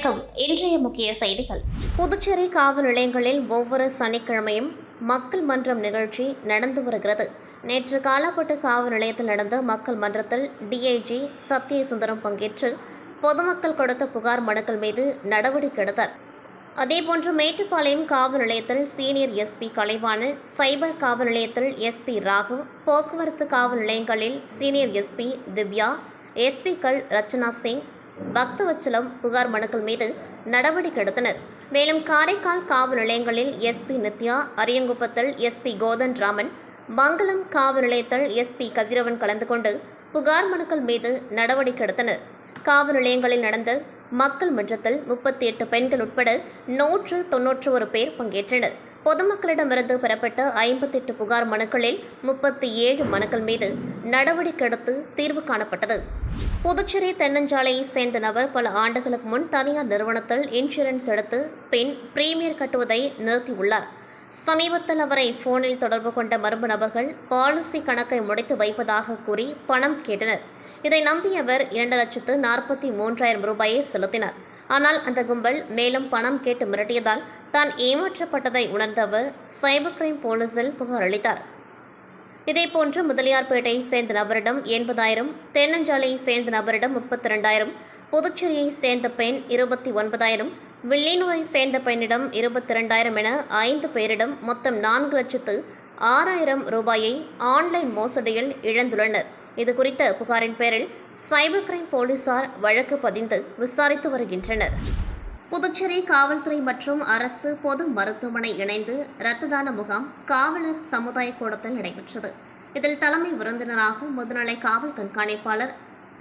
வணக்கம். இன்றைய முக்கிய செய்திகள். புதுச்சேரி காவல் நிலையங்களில் ஒவ்வொரு சனிக்கிழமையும் மக்கள் மன்றம் நிகழ்ச்சி நடந்து வருகிறது. நேற்று காலாப்பட்டு காவல் நிலையத்தில் நடந்த மக்கள் மன்றத்தில் டிஐஜி சத்யசுந்தரம் பங்கேற்று பொதுமக்கள் கொடுத்த புகார் மனுக்கள் மீது நடவடிக்கை எடுத்தார். அதேபோன்று மேட்டுப்பாளையம் காவல் நிலையத்தில் சீனியர் எஸ்பி கலைவாணன், சைபர் காவல் நிலையத்தில் எஸ்பி ராகு, போக்குவரத்து காவல் நிலையங்களில் சீனியர் எஸ்பி திவ்யா, எஸ்பிக்கள் ரச்சனா சிங், பக்தவச்சலம் புகார் மனுக்கள் மீது நடவடிக்கை எடுத்தனர். மேலும் காரைக்கால் காவல் நிலையங்களில் எஸ்பி நித்யா, அரியங்குப்பத்தில் எஸ்பி கோதன் ராமன், மங்களம் காவல் நிலையத்தில் எஸ்பி கதிரவன் கலந்து கொண்டு புகார் மனுக்கள் மீது நடவடிக்கை எடுத்தனர். காவல் நிலையங்களில் நடந்த மக்கள் மன்றத்தில் 38 பெண்கள் உட்பட 191 பேர் பங்கேற்றனர். பொதுமக்களிடமிருந்து பெறப்பட்ட 58 புகார் மனுக்களில் 37 மனுக்கள் மீது நடவடிக்கை எடுத்து தீர்வு காணப்பட்டது. புதுச்சேரி தென்னஞ்சாலையை சேர்ந்த நபர் பல ஆண்டுகளுக்கு முன் தனியார் நிறுவனத்தில் இன்சூரன்ஸ் எடுத்து பின் பிரீமியர் கட்டுவதை நிறுத்தியுள்ளார். சமீபத்தில் அவரை போனில் தொடர்பு கொண்ட மர்ம நபர்கள் பாலிசி கணக்கை முடித்து வைப்பதாக கூறி பணம் கேட்டனர். இதை நம்பிய அவர் 2,43,000 ரூபாயை செலுத்தினார். ஆனால் அந்த கும்பல் மேலும் பணம் கேட்டு மிரட்டியதால் தான் ஏமாற்றப்பட்டதை உணர்ந்த அவர் சைபர் கிரைம் போலீசில் புகார் அளித்தார். இதேபோன்று முதலியார்பேட்டையை சேர்ந்த நபரிடம் 80,000, தென்னஞ்சாலையை சேர்ந்த நபரிடம் 32,000, புதுச்சேரியை சேர்ந்த பெண் 29,000, வில்லியனூரை சேர்ந்த பெண்ணிடம் 22,000 என 5 பேரிடம் மொத்தம் 4,06,000 ரூபாயை ஆன்லைன் மோசடியில் இழந்துள்ளனர். இதுகுறித்த புகாரின் பேரில் சைபர் கிரைம் போலீசார் வழக்கு பதிந்து விசாரித்து வருகின்றனர். புதுச்சேரி காவல்துறை மற்றும் அரசு பொது மருத்துவமனை இணைந்து இரத்த தான முகாம் காவலர் சமுதாய கூடத்தில் நடைபெற்றது. இதில் தலைமை விருந்தினராக முதுநிலை காவல் கண்காணிப்பாளர்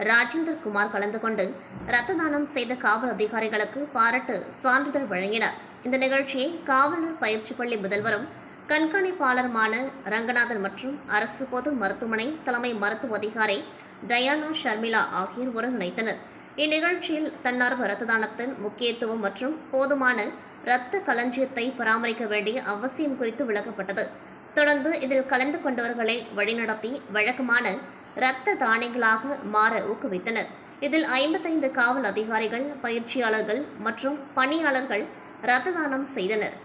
ராஜேந்தர் குமார் கலந்து கொண்டு இரத்த தானம் செய்த காவல் அதிகாரிகளுக்கு பாராட்டு சான்றிதழ் வழங்கினார். இந்த நிகழ்ச்சியை காவலர் பயிற்சி பள்ளி முதல்வரும் கண்காணிப்பாளருமான ரங்கநாதன் மற்றும் அரசு பொது மருத்துவமனை தலைமை மருத்துவ அதிகாரி டயானா ஷர்மிளா ஆகியோர் ஒருங்கிணைத்தனர். இந்நிகழ்ச்சியில் தன்னார்வ இரத்த தானத்தின் முக்கியத்துவம் மற்றும் போதுமான இரத்த களஞ்சியத்தை பராமரிக்க வேண்டிய அவசியம் குறித்து விளக்கப்பட்டது. தொடர்ந்து இதில் கலந்து கொண்டவர்களை வழிநடத்தி வழக்கமான இரத்த தானியங்களாக மாற ஊக்குவித்தனர். இதில் 55 காவல் அதிகாரிகள், பயிற்சியாளர்கள் மற்றும் பணியாளர்கள் இரத்த தானம் செய்தனர்.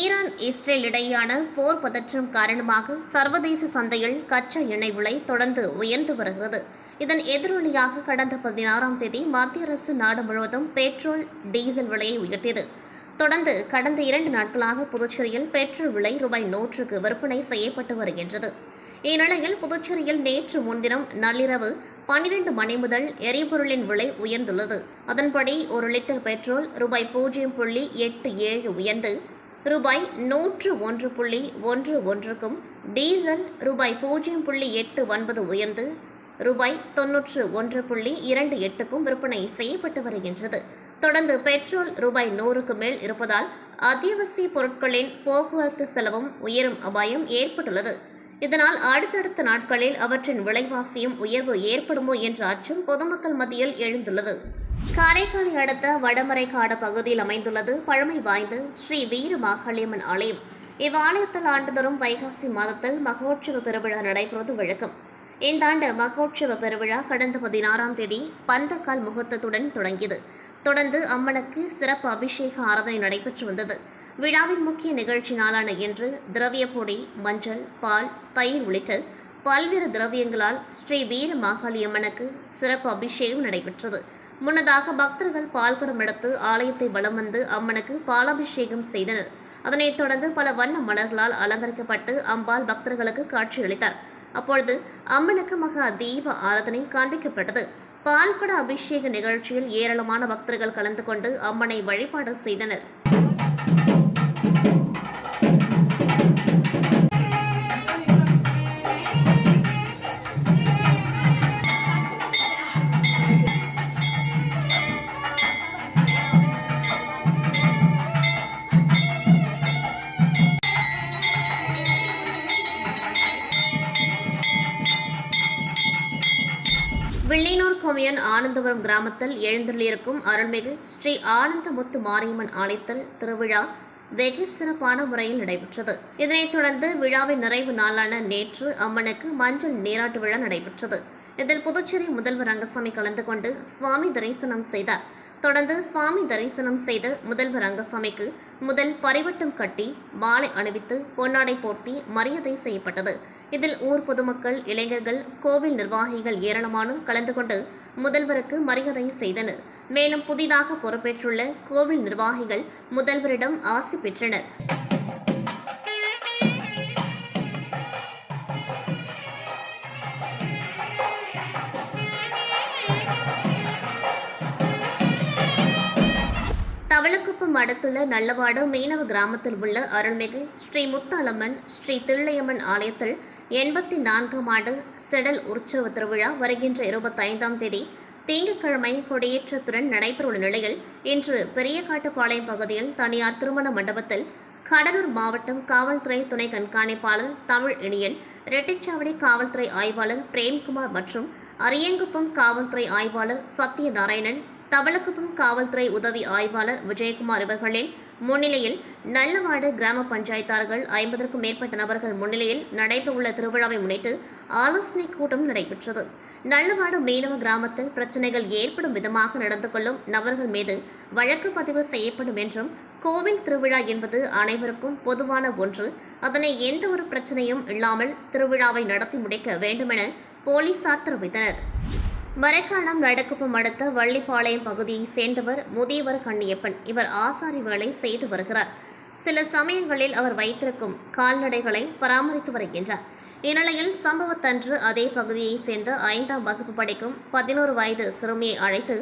ஈரான் இஸ்ரேல் இடையேயான போர் பதற்றம் காரணமாக சர்வதேச சந்தையில் கச்சா எண்ணெய் விலை தொடர்ந்து உயர்ந்து வருகிறது. இதன் எதிரொலியாக கடந்த 16ஆம் தேதி மத்திய அரசு நாடு முழுவதும் பெட்ரோல், டீசல் விலையை உயர்த்தியது. தொடர்ந்து கடந்த 2 நாட்களாக புதுச்சேரியில் பெட்ரோல் விலை ரூபாய் 100க்கு விற்பனை செய்யப்பட்டு வருகின்றது. இந்நிலையில் புதுச்சேரியில் நேற்று முன்தினம் நள்ளிரவு 12 மணி முதல் எரிபொருளின் விலை உயர்ந்துள்ளது. அதன்படி 1 லிட்டர் பெட்ரோல் ரூபாய் 0.87 உயர்ந்து ரூபாய் 101.11க்கும், டீசல் ரூபாய் 0.89 உயர்ந்து ரூபாய் 91.28க்கும் விற்பனை செய்யப்பட்டு வருகின்றது. தொடர்ந்து பெட்ரோல் ரூபாய் 100க்கு மேல் இருப்பதால் அத்தியாவசிய பொருட்களின் போக்குவரத்து செலவும் உயரும் அபாயம் ஏற்பட்டுள்ளது. இதனால் அடுத்தடுத்த நாட்களில் அவற்றின் விலைவாசியும் உயர்வு ஏற்படுமோ என்ற அச்சம் பொதுமக்கள் மத்தியில் எழுந்துள்ளது. காரைக்காலை அடுத்த வடமரைக்காடு பகுதியில் அமைந்துள்ளது பழமை வாய்ந்த ஸ்ரீ வீர மாகாளியம்மன் ஆலயம். இவ்வாலயத்தில் ஆண்டுதோறும் வைகாசி மாதத்தில் மகோற்சவ பெருவிழா நடைபெறுவது வழக்கம். இந்த ஆண்டு மகோற்சவ பெருவிழா கடந்த 16ஆம் தேதி பந்தக்கால் முகூர்த்தத்துடன் தொடங்கியது. தொடர்ந்து அம்மனுக்கு சிறப்பு அபிஷேக ஆராதனை நடைபெற்று வந்தது. விழாவின் முக்கிய நிகழ்ச்சி நாளான இன்று திரவிய பொடி, மஞ்சள், பால், தயிர் உள்ளிட்ட பல்வேறு திரவியங்களால் ஸ்ரீ வீர மாகாளியம்மனுக்கு சிறப்பு அபிஷேகம் நடைபெற்றது. முன்னதாக பக்தர்கள் பால்குடம் எடுத்து ஆலயத்தை வலம் வந்து அம்மனுக்கு பாலாபிஷேகம் செய்தனர். அதனைத் தொடர்ந்து பல வண்ண மலர்களால் அலங்கரிக்கப்பட்டு அம்பாள் பக்தர்களுக்கு காட்சியளித்தார். அப்பொழுது அம்மனுக்கு மகா தீப ஆராதனை காண்பிக்கப்பட்டது. பால்குட அபிஷேக நிகழ்ச்சியில் ஏராளமான பக்தர்கள் கலந்து கொண்டு அம்மனை வழிபாடு செய்தனர். வில்லியனூர் கொம்யூன் ஆனந்தபுரம் கிராமத்தில் எழுந்துள்ளிருக்கும் அருள்மிகு ஸ்ரீ ஆனந்தமுத்து மாரியம்மன் ஆலயத்தில் திருவிழா வெகு சிறப்பான முறையில் நடைபெற்றது. இதனைத் தொடர்ந்து விழாவின் நிறைவு நாளான நேற்று அம்மனுக்கு மஞ்சள் நீராட்டு விழா நடைபெற்றது. இதில் புதுச்சேரி முதல்வர் ரங்கசாமி கலந்து கொண்டு சுவாமி தரிசனம் செய்தார். தொடர்ந்து சுவாமி தரிசனம் செய்த முதல்வர் ரங்கசாமிக்கு முதல் பரிவட்டம் கட்டி மாலை அணிவித்து பொன்னாடை போர்த்தி மரியாதை செய்யப்பட்டது. இதில் ஊர் பொதுமக்கள், இளைஞர்கள், கோவில் நிர்வாகிகள் ஏராளமானோர் கலந்து கொண்டு முதல்வருக்கு மரியாதை செய்தனர். மேலும் புதிதாக பொறுப்பேற்றுள்ள கோவில் நிர்வாகிகள் முதல்வரிடம் ஆசி பெற்றனர். தவளக்குப்பம் அடுத்துள்ள நல்லவாடு மீனவ கிராமத்தில் உள்ள அருள்மிகு ஸ்ரீ முத்தாலம்மன் ஸ்ரீ தில்லையம்மன் ஆலயத்தில் 84ஆம் ஆண்டு செடல் உற்சவ திருவிழா வருகின்ற 25ஆம் தேதி திங்கட்கிழமை கொடியேற்றத்துடன் நடைபெறவுள்ள நிலையில் இன்று பெரியகாட்டுப்பாளையம் பகுதியில் தனியார் திருமண மண்டபத்தில் கடலூர் மாவட்டம் காவல்துறை துணை கண்காணிப்பாளர் தமிழ் இனியன், ரெட்டிச்சாவடி காவல்துறை ஆய்வாளர் பிரேம்குமார் மற்றும் அரியங்குப்பம் காவல்துறை ஆய்வாளர் சத்யநாராயணன், தவளக்குப்பம் காவல்துறை உதவி ஆய்வாளர் விஜயகுமார் இவர்களின் முன்னிலையில் நல்லவாடு கிராம பஞ்சாயத்தார்கள் 50க்கும் மேற்பட்ட நபர்கள் முன்னிலையில் நடைபெறவுள்ள திருவிழாவை முன்னிட்டு ஆலோசனை கூட்டம் நடைபெற்றது. நல்லவாடு மீனவ கிராமத்தில் பிரச்சினைகள் ஏற்படும் விதமாக நடந்து கொள்ளும் நபர்கள் மீது வழக்கு பதிவு செய்யப்படும் என்றும், கோவில் திருவிழா என்பது அனைவருக்கும் பொதுவான ஒன்று, அதனை எந்த ஒரு பிரச்சனையும் இல்லாமல் திருவிழாவை நடத்தி முடிக்க வேண்டுமென போலீசார் தெரிவித்தனர். மரக்காணம் நடக்குப்பம் அடுத்த வள்ளிப்பாளையம் பகுதியைச் சேர்ந்தவர் முதியவர் கண்ணியப்பன். இவர் ஆசாரி வேலை செய்து வருகிறார். சில சமயங்களில் அவர் வைத்திருக்கும் கால்நடைகளை பராமரித்து வருகின்றார். இந்நிலையில் சம்பவத்தன்று அதே பகுதியைச் சேர்ந்த 5ஆம் வகுப்பு படிக்கும் 11 வயது சிறுமியை அழைத்து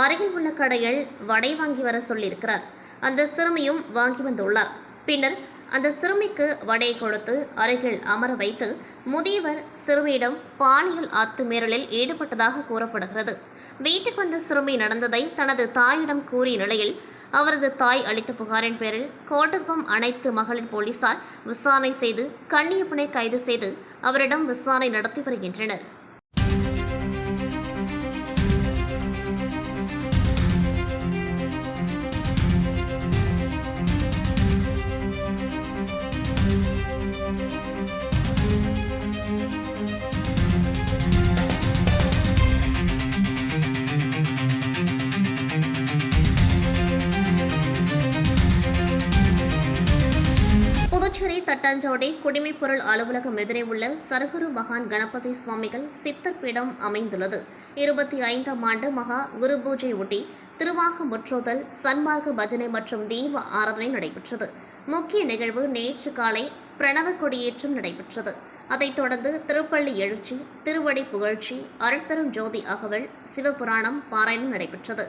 அருகில் உள்ள கடையில் வடை வாங்கி வர சொல்லியிருக்கிறார். அந்த சிறுமியும் வாங்கி வந்துள்ளார். பின்னர் அந்த சிறுமிக்கு வடை கொடுத்து அருகில் அமர வைத்து முதியவர் சிறுமியிடம் பாலியல் அத்துமீறலில் ஈடுபட்டதாக கூறப்படுகிறது. வீட்டுக்கு வந்த சிறுமி நடந்ததை தனது தாயிடம் கூறிய நிலையில் அவரது தாய் அளித்த புகாரின் பேரில் கோட்டக்குப்பம் அனைத்து மகளிர் போலீசார் விசாரணை செய்து கண்ணியப்பனை கைது செய்து அவரிடம் விசாரணை நடத்தி வருகின்றனர். புதுச்சேரி தட்டாஞ்சாவடி குடிமைப்பொருள் அலுவலகம் எதிரே உள்ள சர்க்குரு மகான் கணபதி சுவாமிகள் சித்தர் பீடம் அமைந்துள்ளது. 25ஆம் ஆண்டு மகா குரு பூஜை ஒட்டி திருவாக முற்றோதல், சன்மார்க்க பஜனை மற்றும் தீப ஆராதனை நடைபெற்றது. முக்கிய நிகழ்வு நேற்று காலை பிரணவ கொடியேற்றம் நடைபெற்றது. அதைத் தொடர்ந்து திருப்பள்ளி எழுச்சி, திருவடி புகழ்ச்சி, அருட்பெரும் ஜோதி அகவல், சிவபுராணம் பாராயணம் நடைபெற்றது.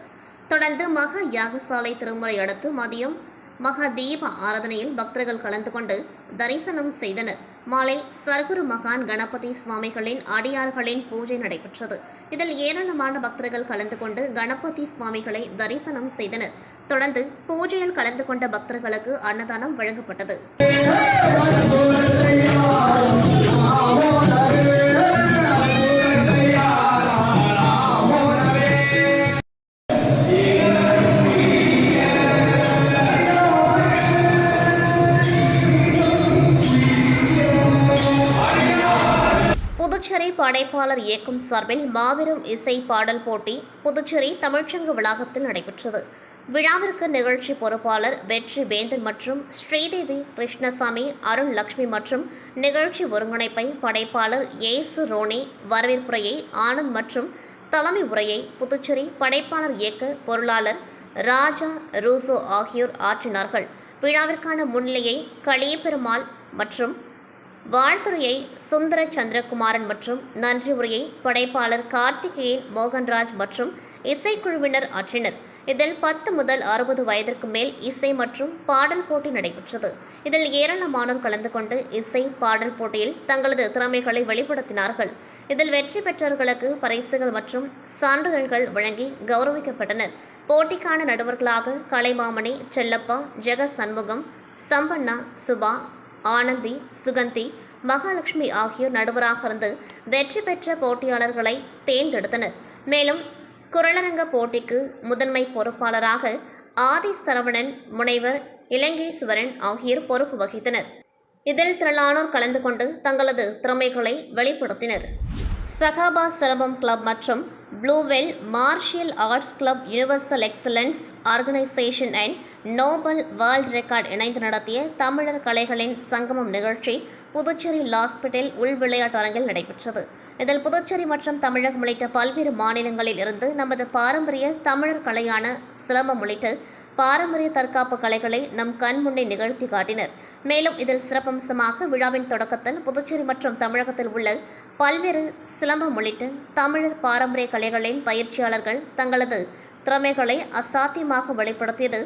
தொடர்ந்து மகா யாகசாலை திருமுறை அடுத்து மதியம் மகா தீப ஆராதனையில் பக்தர்கள் கலந்து கொண்டு தரிசனம் செய்தனர். மாலை சர்க்குரு மகான் கணபதி சுவாமிகளின் அடியார்களின் பூஜை நடைபெற்றது. இதில் ஏராளமான பக்தர்கள் கலந்து கொண்டு கணபதி சுவாமிகளை தரிசனம் செய்தனர். தொடர்ந்து பூஜையில் கலந்து கொண்ட பக்தர்களுக்கு அன்னதானம் வழங்கப்பட்டது. புதுச்சேரி படைப்பாளர் இயக்கம் சார்பில் மாபெரும் இசை பாடல் போட்டி புதுச்சேரி தமிழ்ச்சங்க வளாகத்தில் நடைபெற்றது. விழாவிற்கு நிகழ்ச்சி பொறுப்பாளர் வெற்றி வேந்தன் மற்றும் ஸ்ரீதேவி கிருஷ்ணசாமி, அருண் லட்சுமி மற்றும் நிகழ்ச்சி ஒருங்கிணைப்பை படைப்பாளர் ஏசு ரோனி, வரவேற்புரையை ஆனந்த் மற்றும் தலைமை உரையை புதுச்சேரி படைப்பாளர் இயக்க பொருளாளர் ராஜா ரூசோ ஆகியோர் ஆற்றினார்கள். விழாவிற்கான முன்னிலையை களியபெருமாள் மற்றும் வாழ்த்துறையை சுந்தர சந்திரகுமாரன் மற்றும் நன்றி உரையை படைப்பாளர் கார்த்திகேயன், மோகன்ராஜ் மற்றும் இசைக்குழுவினர் ஆற்றினர். இதில் 10 முதல் 60 வயதிற்கு மேல் இசை மற்றும் பாடல் போட்டி நடைபெற்றது. இதில் ஏராளமானோர் கலந்து கொண்டு இசை பாடல் போட்டியில் தங்களது திறமைகளை வெளிப்படுத்தினார்கள். இதில் வெற்றி பெற்றவர்களுக்கு பரிசுகள் மற்றும் சான்றிதழ்கள் வழங்கி கௌரவிக்கப்பட்டனர். போட்டிக்கான நடுவர்களாக கலைமாமணி, செல்லப்பா, ஜெக சண்முகம், சம்பண்ணா, சுபா, ஆனந்தி, சுகந்தி, மகாலட்சுமி ஆகியோர் நடுவராக இருந்து வெற்றி பெற்ற போட்டியாளர்களை தேர்ந்தெடுத்தனர். மேலும் குரலரங்க போட்டிக்கு முதன்மை பொறுப்பாளராக ஆதி சரவணன், முனைவர் இலங்கேஸ்வரன் ஆகியோர் பொறுப்பு வகித்தனர். இதில் திரளானோர் கலந்து கொண்டு தங்களது திறமைகளை வெளிப்படுத்தினர். சகாபா சிரமம் கிளப் மற்றும் Blue Whale Martial Arts Club, Universal Excellence Organisation and Noble World Record இணைந்து நடத்திய தமிழர் கலைகளின் சங்கமம் நிகழ்ச்சி புதுச்சேரி லாஸ்பிட்டல் உள் விளையாட்டு அரங்கில் நடைபெற்றது. இதில் புதுச்சேரி மற்றும் தமிழகம் உள்ளிட்ட பல்வேறு மாநிலங்களில் இருந்து நமது பாரம்பரிய தமிழர் கலையான சிலம்பம் உள்ளிட்ட பாரம்பரிய தற்காப்பு கலைகளை நம் கண் முன்னே நிகழ்த்தி காட்டினர். மேலும் இதில் சிறப்பம்சமாக விழாவின் தொடக்கத்தில் புதுச்சேரி மற்றும் தமிழகத்தில் உள்ள பல்வேறு சிலம்பம் உள்ளிட்ட தமிழர் பாரம்பரிய கலைகளின் பயிற்சியாளர்கள் தங்களது திறமைகளை அசாத்தியமாக வெளிப்படுத்தியது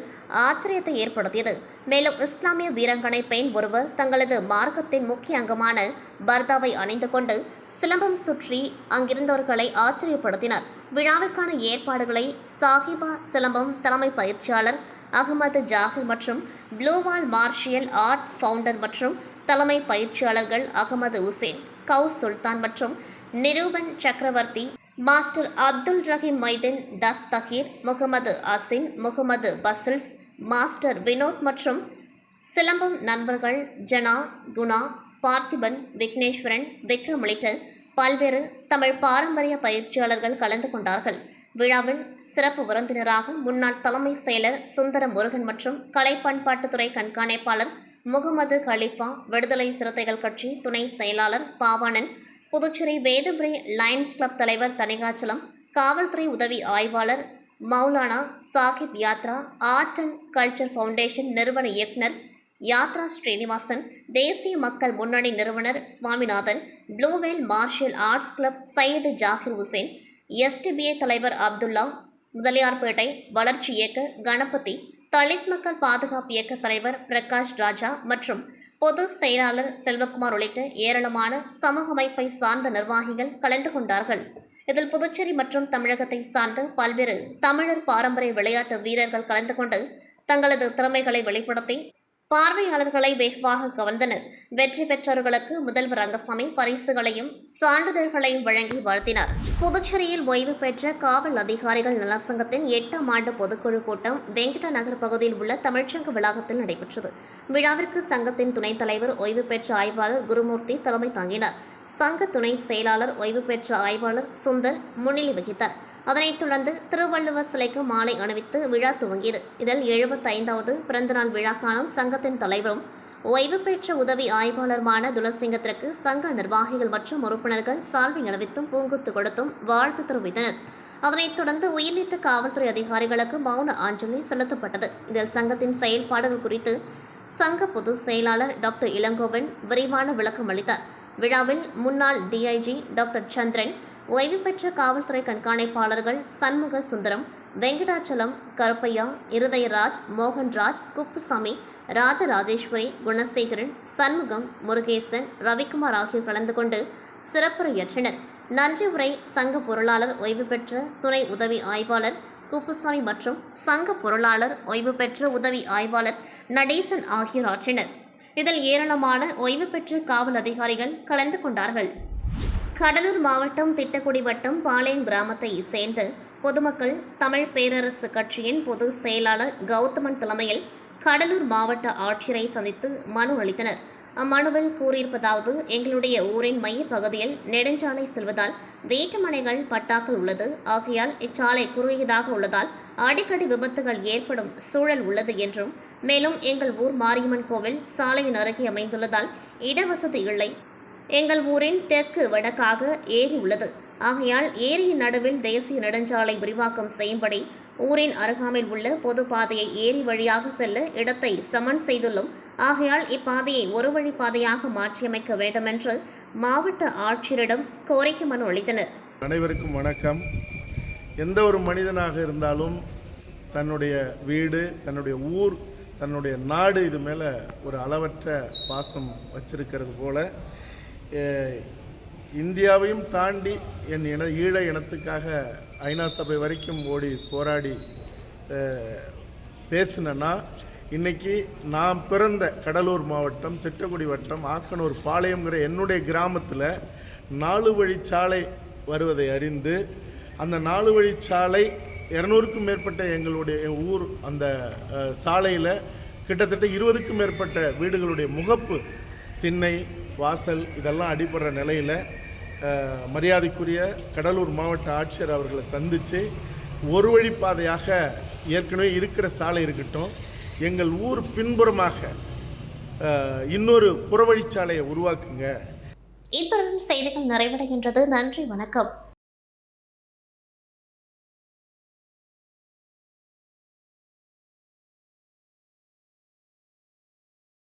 ஆச்சரியத்தை ஏற்படுத்தியது. மேலும் இஸ்லாமிய வீராங்கனை பெண் ஒருவர் தங்களது மார்க்கத்தின் முக்கிய அங்கமான பர்தாவை அணிந்து கொண்டு சிலம்பம் சுற்றி அங்கிருந்தவர்களை ஆச்சரியப்படுத்தினார். விழாவிற்கான ஏற்பாடுகளை சாஹிபா சிலம்பம் தலைமை பயிற்சியாளர் அகமது ஜாகிர் மற்றும் ப்ளூவால் மார்ஷியல் ஆர்ட் ஃபவுண்டர் மற்றும் தலைமை பயிற்சியாளர்கள் அகமது உசேன், கவுஸ் சுல்தான் மற்றும் நிரூபன் சக்கரவர்த்தி, மாஸ்டர் அப்துல் ரஹீம் மைதீன் தஸ்தகீர், முகமது அசின், முகமது பசில்ஸ், மாஸ்டர் வினோத் மற்றும் சிலம்பம் நண்பர்கள் ஜனா, குணா, பார்த்திபன், விக்னேஸ்வரன், விக்ரம் உள்ளிட்ட பல்வேறு தமிழ் பாரம்பரிய பயிற்சியாளர்கள் கலந்து கொண்டார்கள். விழாவில் சிறப்பு விருந்தினராக முன்னாள் தலைமை செயலர் சுந்தர முருகன் மற்றும் கலை பண்பாட்டுத்துறை கண்காணிப்பாளர் முகமது கலீஃபா, விடுதலை சிறுத்தைகள் கட்சி துணை செயலாளர் பாவாணன், புதுச்சேரி வேதபுரி லயன்ஸ் கிளப் தலைவர் தணிகாச்சலம், காவல்துறை உதவி ஆய்வாளர் Maulana Sahib Yatra, Art and Culture Foundation நிறுவன இயக்குனர் யாத்ரா ஸ்ரீனிவாசன், தேசிய மக்கள் முன்னணி நிறுவனர் Swaminathan, Blue Whale Martial Arts Club Syed Zakir Hussain, SDPA தலைவர் அப்துல்லா, முதலியார்பேட்டை வளர்ச்சி இயக்க கணபதி, தலித் மக்கள் பாதுகாப்பு இயக்க தலைவர் பிரகாஷ் ராஜா மற்றும் பொது செயலாளர் செல்வகுமார் உள்ளிட்ட ஏராளமான சமூக அமைப்பை சார்ந்த நிர்வாகிகள் கலந்து கொண்டார்கள். இதில் புதுச்சேரி மற்றும் தமிழகத்தை சார்ந்த பல்வேறு தமிழர் பாரம்பரிய விளையாட்டு வீரர்கள் கலந்து கொண்டு தங்களது திறமைகளை வெளிப்படுத்தி பார்வையாளர்களை வெகுவாக கவர்ந்தனர். வெற்றி பெற்றவர்களுக்கு முதல்வர் ரங்கசாமி பரிசுகளையும் சான்றிதழ்களையும் வழங்கி வாழ்த்தினார். புதுச்சேரியில் ஓய்வு பெற்ற காவல் அதிகாரிகள் நலசங்கத்தின் 8ஆம் ஆண்டு பொதுக்குழு கூட்டம் வெங்கட நகர் பகுதியில் உள்ள தமிழ்ச்சங்க வளாகத்தில் நடைபெற்றது. விழாவிற்கு சங்கத்தின் துணைத் தலைவர் ஓய்வு பெற்ற ஆய்வாளர் குருமூர்த்தி தலைமை தாங்கினார். சங்க துணை செயலாளர் ஓய்வு பெற்ற ஆய்வாளர் சுந்தர் முன்னிலை வகித்தார். அதனைத் தொடர்ந்து திருவள்ளுவர் சிலைக்கு மாலை அணிவித்து விழா துவங்கியது. இதில் 75வது பிறந்தநாள் விழா காணும் சங்கத்தின் தலைவரும் ஓய்வு பெற்ற உதவி ஆய்வாளருமான துளசிங்கத்திற்கு சங்க நிர்வாகிகள் மற்றும் உறுப்பினர்கள் சால்வை அணிவித்தும் பூங்குத்து கொடுத்தும் வாழ்த்து தெரிவித்தனர். அதனைத் தொடர்ந்து உயிர்நீத்த காவல்துறை அதிகாரிகளுக்கு மௌன அஞ்சலி செலுத்தப்பட்டது. இதில் சங்கத்தின் செயல்பாடுகள் குறித்து சங்க பொதுச் செயலாளர் டாக்டர் இளங்கோவன் விரிவான விளக்கம் அளித்தார். விழாவில் முன்னாள் டிஐஜி டாக்டர் சந்திரன், ஓய்வு பெற்ற காவல்துறை கண்காணிப்பாளர்கள் சண்முக சுந்தரம், வெங்கடாச்சலம், கருப்பையா, இருதயராஜ், மோகன்ராஜ், குப்புசாமி, ராஜராஜேஸ்வரி, குணசேகரன், சண்முகம், முருகேசன், ரவிக்குமார் ஆகியோர் கலந்து கொண்டு சிறப்புரையாற்றினர். நன்றி உரை சங்க பொருளாளர் ஓய்வு பெற்ற துணை உதவி ஆய்வாளர் குப்புசாமி மற்றும் சங்க பொருளாளர் ஓய்வு பெற்ற உதவி ஆய்வாளர் நடேசன் ஆகியோர் ஆற்றினர். இதில் ஏராளமான ஓய்வு பெற்ற காவல் அதிகாரிகள் கலந்து கொண்டார்கள். கடலூர் மாவட்டம் திட்டக்குடி வட்டம் பாளையம் கிராமத்தை சேர்ந்த பொதுமக்கள் தமிழ் பேரரசு கட்சியின் பொதுச் செயலாளர் கௌதமன் தலைமையில் கடலூர் மாவட்ட ஆட்சியரை சந்தித்து மனு அளித்தனர். அம்மனுவில் கூறியிருப்பதாவது: எங்களுடைய ஊரின் மைய பகுதியில் நெடுஞ்சாலை செல்வதால் வேற்றுமனைகள் பட்டாக்கள் உள்ளது. ஆகையால் இச்சாலை குறுகியதாக உள்ளதால் அடிக்கடி விபத்துகள் ஏற்படும் சூழல் உள்ளது என்றும், மேலும் எங்கள் ஊர் மாரியம்மன் கோவில் சாலையின் அருகே அமைந்துள்ளதால் இடவசதி இல்லை. எங்கள் ஊரின் தெற்கு வடக்காக ஏரி உள்ளது. ஆகையால் ஏரியின் நடுவில் தேசிய நெடுஞ்சாலை விரிவாக்கம் செய்யும்படி ஊரின் அருகாமையில் உள்ள பொது பாதையை ஏரி வழியாக செல்ல இடத்தை சமன் செய்துள்ளோம். ஆகையால் இப்பாதையை ஒரு வழி பாதையாக மாற்றியமைக்க வேண்டுமென்று மாவட்ட ஆட்சியரிடம் கோரிக்கை மனு அளித்தனர். அனைவருக்கும் வணக்கம். எந்த ஒரு மனிதனாக இருந்தாலும் தன்னுடைய வீடு, தன்னுடைய ஊர், தன்னுடைய நாடு இது மேலே ஒரு அளவற்ற பாசம் வச்சிருக்கிறது போல இந்தியாவையும் தாண்டி என் ஈழ இனத்துக்காக ஐநா சபை வரைக்கும் ஓடி போராடி பேசினேன்னா, இன்றைக்கி நான் பிறந்த கடலூர் மாவட்டம் திட்டக்குடி வட்டம் ஆக்கனூர் பாளையம்ங்கிற என்னுடைய கிராமத்தில் 4 வழிச்சாலை வருவதை அறிந்து, அந்த 4 வழிச்சாலை 200க்கும் மேற்பட்ட எங்களுடைய ஊர் அந்த சாலையில் கிட்டத்தட்ட 20க்கும் மேற்பட்ட வீடுகளுடைய முகப்பு, திண்ணை, வாசல் இதெல்லாம் அடிபடுற நிலையில் மரியாதைக்குரிய கடலூர் மாவட்ட ஆட்சியர் அவர்களை சந்தித்து ஒரு வழிப்பாதையாக ஏற்கனவே இருக்கிற சாலை இருக்கட்டும், எங்கள் ஊர் பின்புறமாக இன்னொரு புறவழிச்சாலையை உருவாக்குங்க. இத்துடன் செய்திகள் நிறைவடைகின்றது. நன்றி, வணக்கம்.